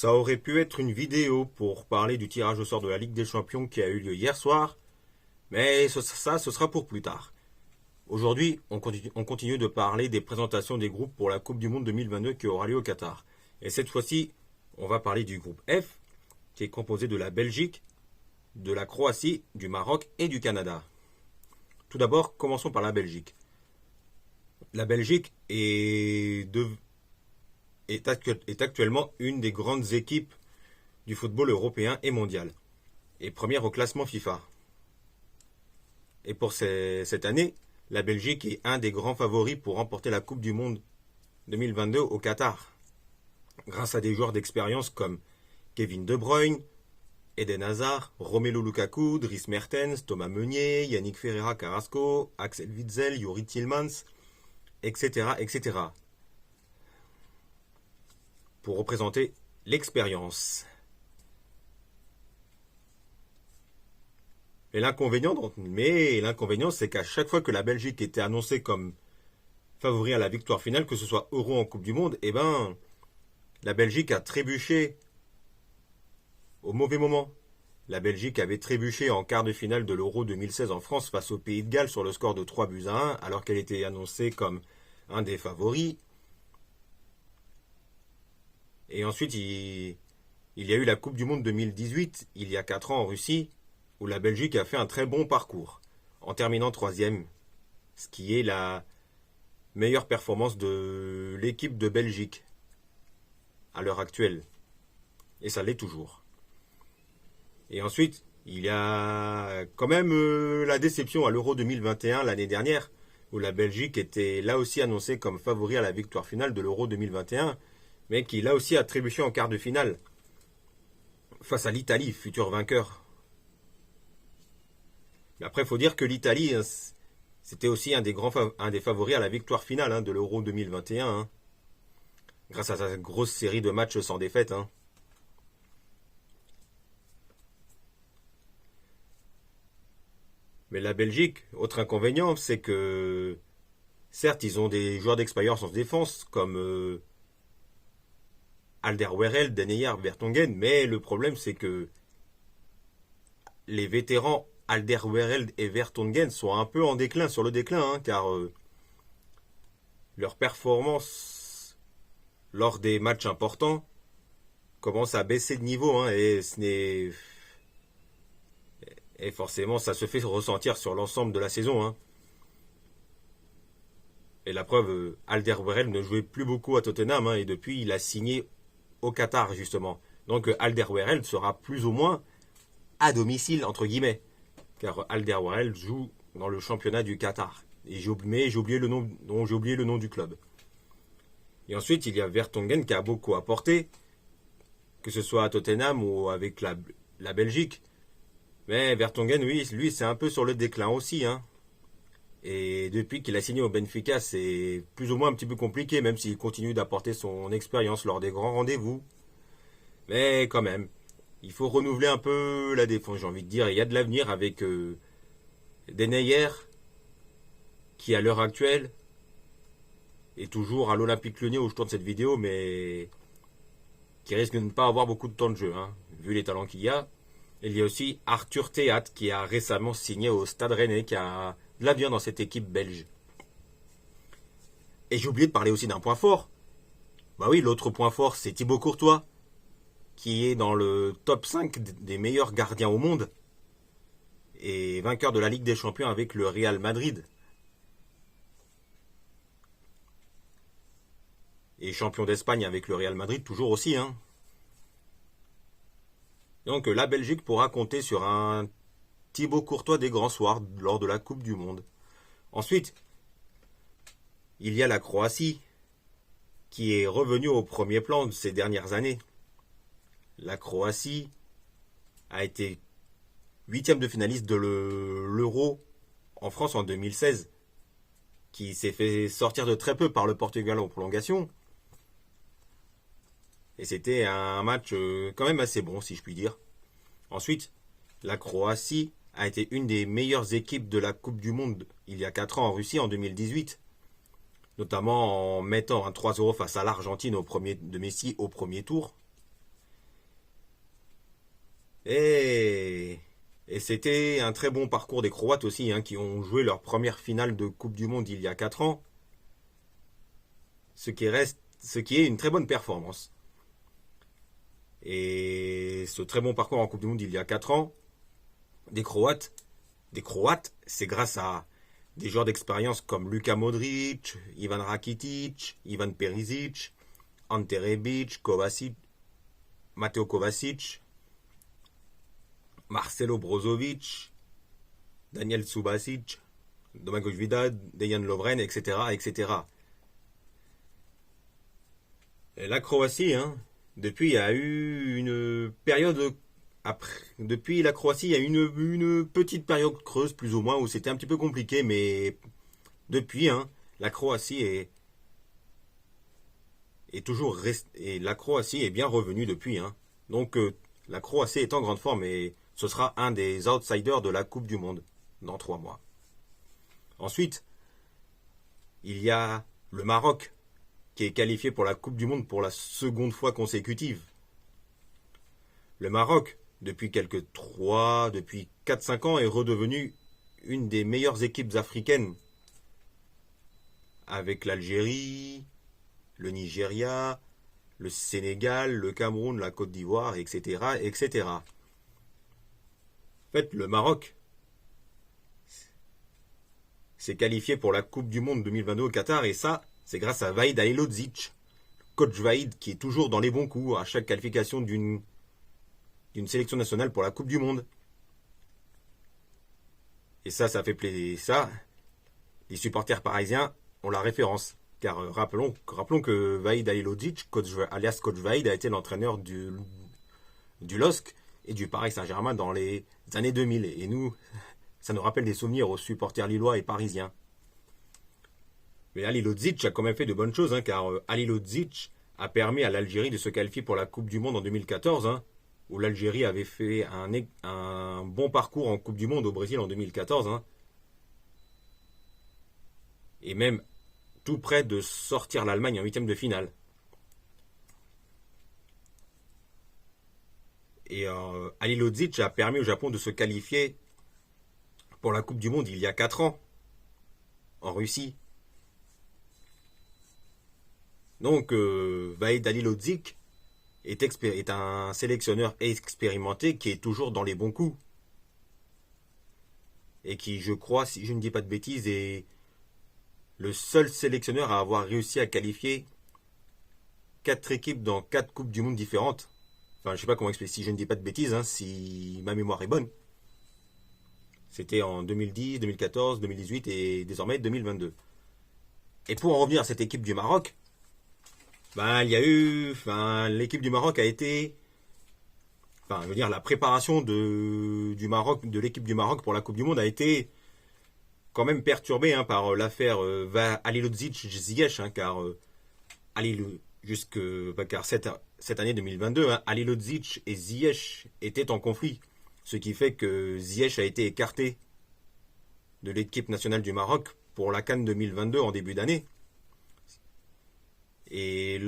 Ça aurait pu être une vidéo pour parler du tirage au sort de la Ligue des Champions qui a eu lieu hier soir, mais ce sera pour plus tard. Aujourd'hui, on continue de parler des présentations des groupes pour la Coupe du Monde 2022 qui aura lieu au Qatar. Et cette fois-ci, on va parler du groupe F, qui est composé de la Belgique, de la Croatie, du Maroc et du Canada. Tout d'abord, commençons par la Belgique. La Belgique est actuellement une des grandes équipes du football européen et mondial, et première au classement FIFA. Et pour cette année, la Belgique est un des grands favoris pour remporter la Coupe du Monde 2022 au Qatar, grâce à des joueurs d'expérience comme Kevin De Bruyne, Eden Hazard, Romelu Lukaku, Dries Mertens, Thomas Meunier, Yannick Ferreira Carrasco, Axel Witsel, Yuri Tillmans, etc., etc. pour représenter l'expérience. Mais l'inconvénient, c'est qu'à chaque fois que la Belgique était annoncée comme favori à la victoire finale, que ce soit Euro en Coupe du Monde, la Belgique a trébuché au mauvais moment. La Belgique avait trébuché en quart de finale de l'Euro 2016 en France face au Pays de Galles sur le score de 3-1, alors qu'elle était annoncée comme un des favoris. Et ensuite, il y a eu la Coupe du Monde 2018, il y a 4 ans en Russie, où la Belgique a fait un très bon parcours, en terminant 3e, ce qui est la meilleure performance de l'équipe de Belgique à l'heure actuelle. Et ça l'est toujours. Et ensuite, il y a quand même la déception à l'Euro 2021 l'année dernière, où la Belgique était là aussi annoncée comme favori à la victoire finale de l'Euro 2021, mais qui là aussi a trébuché en quart de finale face à l'Italie, futur vainqueur. Mais après, il faut dire que l'Italie, c'était aussi un des favoris à la victoire finale de l'Euro 2021, grâce à sa grosse série de matchs sans défaite. Mais la Belgique, autre inconvénient, c'est que certes, ils ont des joueurs d'expérience en défense, comme Alderweireld, Deneyer, Vertonghen, mais le problème, c'est que les vétérans Alderweireld et Vertonghen sont un peu en déclin, sur le déclin, car leur performance lors des matchs importants commence à baisser de niveau, et forcément, ça se fait ressentir sur l'ensemble de la saison. Et la preuve, Alderweireld ne jouait plus beaucoup à Tottenham, et depuis, il a signé au Qatar, justement. Donc Alderweireld sera plus ou moins à domicile, entre guillemets. Car Alderweireld joue dans le championnat du Qatar. Et j'ai oublié le nom du club. Et ensuite, il y a Vertonghen qui a beaucoup apporté, que ce soit à Tottenham ou avec la Belgique. Mais Vertonghen, oui, lui, c'est un peu sur le déclin aussi. Et depuis qu'il a signé au Benfica, c'est plus ou moins un petit peu compliqué, même s'il continue d'apporter son expérience lors des grands rendez-vous. Mais quand même, il faut renouveler un peu la défense, j'ai envie de dire. Il y a de l'avenir avec Deneyer, qui à l'heure actuelle est toujours à l'Olympique Lyonnais où je tourne cette vidéo, mais qui risque de ne pas avoir beaucoup de temps de jeu, vu les talents qu'il y a. Il y a aussi Arthur Théat qui a récemment signé au Stade Rennais, qui a de l'avenir dans cette équipe belge. Et j'ai oublié de parler aussi d'un point fort. Bah oui, l'autre point fort, c'est Thibaut Courtois, qui est dans le top 5 des meilleurs gardiens au monde, et vainqueur de la Ligue des Champions avec le Real Madrid. Et champion d'Espagne avec le Real Madrid, toujours aussi. Donc la Belgique pourra compter sur un Thibaut Courtois des grands soirs lors de la Coupe du Monde. Ensuite, il y a la Croatie, qui est revenue au premier plan de ces dernières années. La Croatie a été 8e de finaliste de l'Euro en France en 2016, qui s'est fait sortir de très peu par le Portugal en prolongation. Et c'était un match quand même assez bon, si je puis dire. Ensuite, la Croatie a été une des meilleures équipes de la Coupe du Monde il y a 4 ans en Russie, en 2018. Notamment en mettant un 3-0 face à l'Argentine de Messi au premier tour. Et, et c'était un très bon parcours des Croates aussi, hein, qui ont joué leur première finale de Coupe du Monde il y a 4 ans, ce qui est une très bonne performance. Et ce très bon parcours en Coupe du Monde il y a 4 ans, des Croates, c'est grâce à des joueurs d'expérience comme Luka Modric, Ivan Rakitic, Ivan Perisic, Ante Rebic, Kovacic, Mateo Kovacic, Marcelo Brozovic, Daniel Subasic, Domagoj Vida, Dejan Lovren, etc., etc. Et la Croatie, hein, depuis il y a eu une période après, depuis la Croatie, il y a eu une petite période creuse plus ou moins où c'était un petit peu compliqué, mais depuis, hein, la Croatie est toujours et la Croatie est bien revenue depuis, hein. Donc la Croatie est en grande forme et ce sera un des outsiders de la Coupe du Monde dans 3 mois. Ensuite, il y a le Maroc qui est qualifié pour la Coupe du Monde pour la seconde fois consécutive. Le Maroc, depuis 4-5 ans, est redevenu une des meilleures équipes africaines avec l'Algérie, le Nigeria, le Sénégal, le Cameroun, la Côte d'Ivoire, etc., etc. En fait, le Maroc s'est qualifié pour la Coupe du Monde 2022 au Qatar et ça, c'est grâce à Vahid Halilodzic, coach Vahid qui est toujours dans les bons coups à chaque qualification d'une sélection nationale pour la Coupe du Monde. Et ça fait plaisir. Ça, les supporters parisiens ont la référence. Car rappelons que Vahid Halilodzic, alias coach Vahid, a été l'entraîneur du LOSC et du Paris Saint-Germain dans les années 2000. Et nous, ça nous rappelle des souvenirs aux supporters lillois et parisiens. Mais Halilodzic a quand même fait de bonnes choses, hein, car Halilodzic a permis à l'Algérie de se qualifier pour la Coupe du Monde en 2014, hein, où l'Algérie avait fait un bon parcours en Coupe du Monde au Brésil en 2014, hein, et même tout près de sortir l'Allemagne en huitième de finale. Et Halilodzic a permis au Japon de se qualifier pour la Coupe du Monde il y a 4 ans, en Russie. Donc, Vahid Halilodzic est un sélectionneur expérimenté qui est toujours dans les bons coups. Et qui, je crois, si je ne dis pas de bêtises, est le seul sélectionneur à avoir réussi à qualifier 4 équipes dans 4 Coupes du Monde différentes. Enfin, je sais pas comment expliquer, si je ne dis pas de bêtises, hein, si ma mémoire est bonne. C'était en 2010, 2014, 2018 et désormais 2022. Et pour en revenir à cette équipe du Maroc, l'équipe du Maroc a été, je veux dire, la préparation du Maroc, de l'équipe du Maroc pour la Coupe du Monde a été quand même perturbée, hein, par l'affaire Halilodzic-Ziyech, hein, car cette année 2022, hein, Halilodzic et Ziyech étaient en conflit, ce qui fait que Ziyech a été écarté de l'équipe nationale du Maroc pour la CAN 2022 en début d'année. Et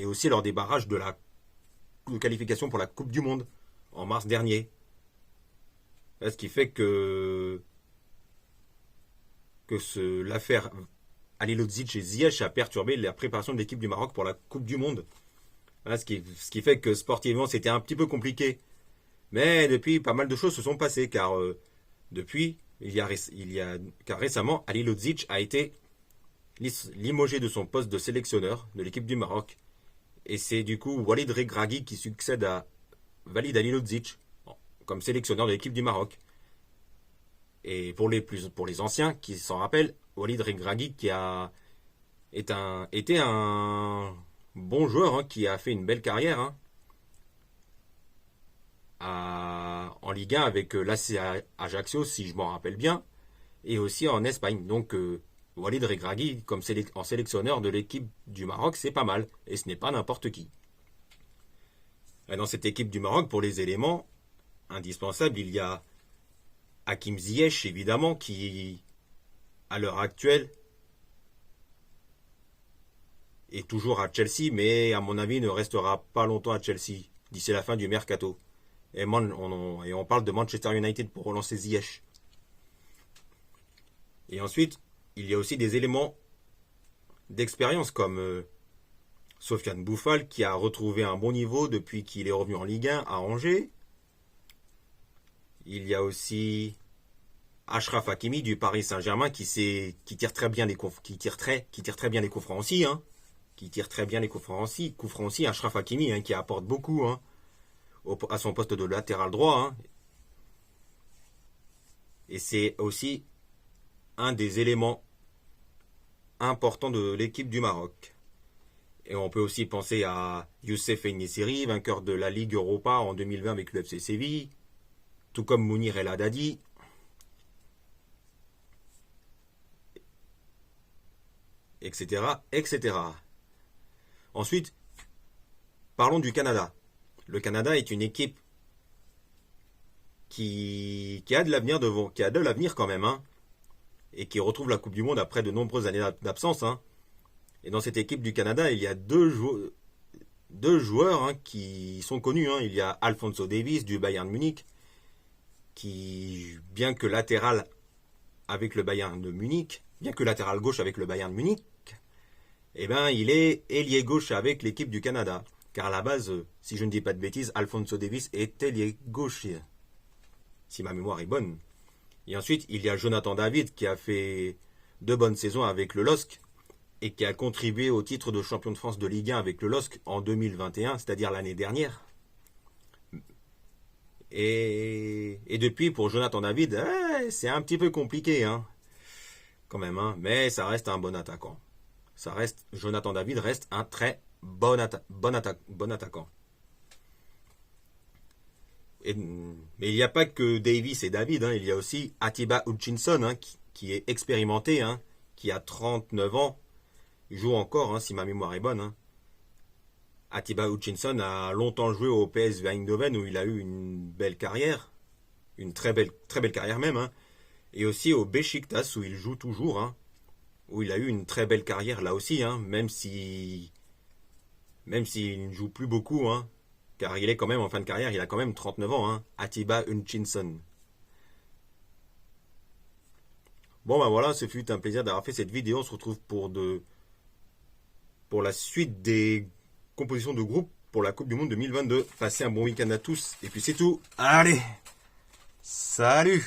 aussi lors des barrages de qualification pour la Coupe du Monde en mars dernier. Ce qui fait que l'affaire Halilodzic et Ziyech a perturbé la préparation de l'équipe du Maroc pour la Coupe du Monde. Ce qui fait que sportivement c'était un petit peu compliqué. Mais depuis, pas mal de choses se sont passées, car car récemment, Halilodzic a été limogé de son poste de sélectionneur de l'équipe du Maroc. Et c'est du coup Walid Regragui qui succède à Vahid Halilodzic comme sélectionneur de l'équipe du Maroc. Et pour les anciens qui s'en rappellent, Walid Regragui été un bon joueur, hein, qui a fait une belle carrière, hein, en Ligue 1 avec l'AC Ajaccio, si je m'en rappelle bien, et aussi en Espagne. Donc Walid Regragui comme en sélectionneur de l'équipe du Maroc, c'est pas mal, et ce n'est pas n'importe qui. Et dans cette équipe du Maroc, pour les éléments indispensables, il y a Hakim Ziyech, évidemment, qui, à l'heure actuelle, est toujours à Chelsea, mais à mon avis ne restera pas longtemps à Chelsea. d'ici la fin du mercato. Et on parle de Manchester United pour relancer Ziyech. Et ensuite, il y a aussi des éléments d'expérience comme Sofiane Bouffal qui a retrouvé un bon niveau depuis qu'il est revenu en Ligue 1 à Angers. Il y a aussi Achraf Hakimi du Paris Saint-Germain qui tire très bien les coups francs aussi, hein. Qui tire très bien les coups francs aussi. Achraf Hakimi, hein, qui apporte beaucoup, hein, à son poste de latéral droit, hein. Et c'est aussi un des éléments importants de l'équipe du Maroc. Et on peut aussi penser à Youssef En-Nesyri, vainqueur de la Ligue Europa en 2020 avec le FC Séville, tout comme Mounir El Haddadi. Etc., etc. Ensuite, parlons du Canada. Le Canada est une équipe qui a de l'avenir devant, qui a de l'avenir quand même, hein, et qui retrouve la Coupe du Monde après de nombreuses années d'absence, hein. Et dans cette équipe du Canada, il y a deux joueurs, hein, qui sont connus, hein. Il y a Alphonso Davies du Bayern Munich, qui, bien que latéral avec le Bayern de Munich, bien que latéral gauche avec le Bayern de Munich, eh ben, il est ailier gauche avec l'équipe du Canada. Car à la base, si je ne dis pas de bêtises, Alphonso Davies est ailier gauche, si ma mémoire est bonne. Et ensuite, il y a Jonathan David qui a fait 2 bonnes saisons avec le LOSC et qui a contribué au titre de champion de France de Ligue 1 avec le LOSC en 2021, c'est-à-dire l'année dernière. Et depuis, pour Jonathan David, c'est un petit peu compliqué, hein, quand même, hein, mais ça reste un bon attaquant. Jonathan David reste un très bon attaquant. Mais il n'y a pas que Davis et David, hein, il y a aussi Atiba Hutchinson, hein, qui est expérimenté, hein, qui a 39 ans, il joue encore, hein, si ma mémoire est bonne, hein. Atiba Hutchinson a longtemps joué au PSV Eindhoven où il a eu une belle carrière, une très belle carrière même, hein, et aussi au Beşiktaş où il joue toujours, hein, où il a eu une très belle carrière là aussi, hein, même s'il ne joue plus beaucoup, hein, car il est quand même en fin de carrière, il a quand même 39 ans, hein, Atiba Hutchinson. Bon ben voilà, ce fut un plaisir d'avoir fait cette vidéo. On se retrouve pour la suite des compositions de groupe pour la Coupe du Monde 2022. Passez un bon week-end à tous, et puis c'est tout. Allez, salut!